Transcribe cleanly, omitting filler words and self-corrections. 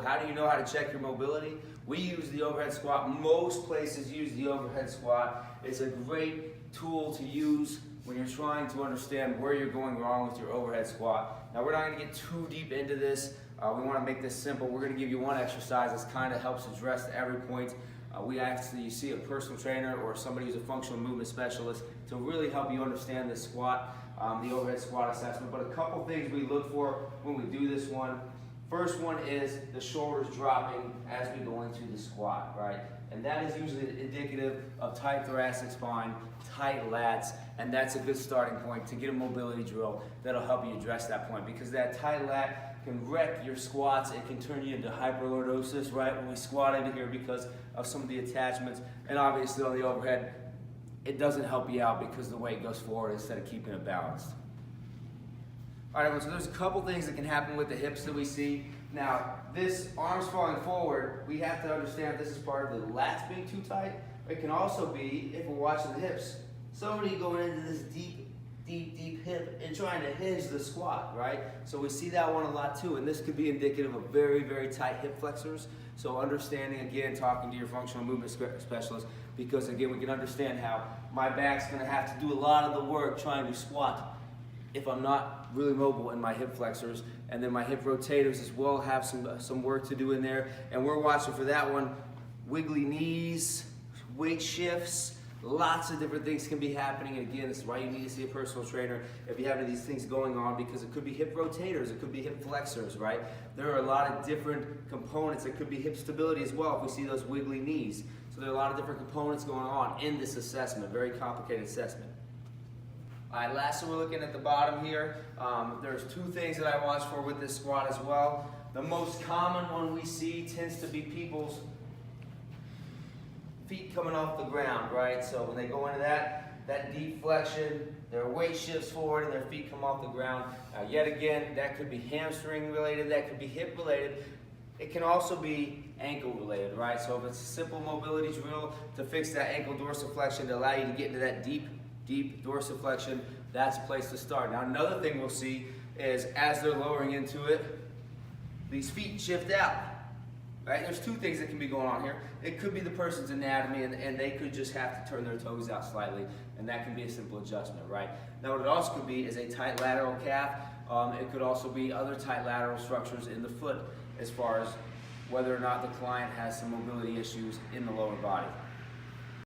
how do you know how to check your mobility? We use the overhead squat. Most places use the overhead squat. It's a great tool to use when you're trying to understand where you're going wrong with your overhead squat. Now we're not going to get too deep into this. We want to make this simple. We're going to give you one exercise that kind of helps address every point. We actually see a personal trainer or somebody who's a functional movement specialist to really help you understand the squat, the overhead squat assessment. But a couple things we look for when we do this one. First one is the shoulders dropping as we go into the squat, right? And that is usually indicative of tight thoracic spine, tight lats, and that's a good starting point to get a mobility drill that'll help you address that point, because that tight lat can wreck your squats. It can turn you into hyperlordosis, right, when we squat into here because of some of the attachments. And obviously on the overhead, it doesn't help you out because the weight goes forward instead of keeping it balanced. All right, everyone, so there's a couple things that can happen with the hips that we see. Now, this arms falling forward, we have to understand this is part of the lats being too tight. It can also be, if we're watching the hips, somebody going into this deep hip and trying to hinge the squat, right? So we see that one a lot too, and this could be indicative of very, very tight hip flexors. So understanding, again, talking to your functional movement specialist, because again, we can understand how my back's gonna have to do a lot of the work trying to squat if I'm not really mobile in my hip flexors, and then my hip rotators as well have some work to do in there. And we're watching for that one. Wiggly knees, weight shifts, lots of different things can be happening. And again, this is why you need to see a personal trainer if you have any of these things going on, because it could be hip rotators, it could be hip flexors, right? There are a lot of different components. It could be hip stability as well if we see those wiggly knees. So there are a lot of different components going on in this assessment, very complicated assessment. All right, lastly, we're looking at the bottom here. There's two things that I watch for with this squat as well. The most common one we see tends to be people's feet coming off the ground, right? So when they go into that deep flexion, their weight shifts forward and their feet come off the ground. Now, yet again, that could be hamstring related, that could be hip related. It can also be ankle related, right? So if it's a simple mobility drill to fix that ankle dorsiflexion to allow you to get into that deep dorsiflexion, that's a place to start. Now another thing we'll see is as they're lowering into it, these feet shift out, right? There's two things that can be going on here. It could be the person's anatomy and they could just have to turn their toes out slightly, and that can be a simple adjustment, right? Now what it also could be is a tight lateral calf. It could also be other tight lateral structures in the foot as far as whether or not the client has some mobility issues in the lower body.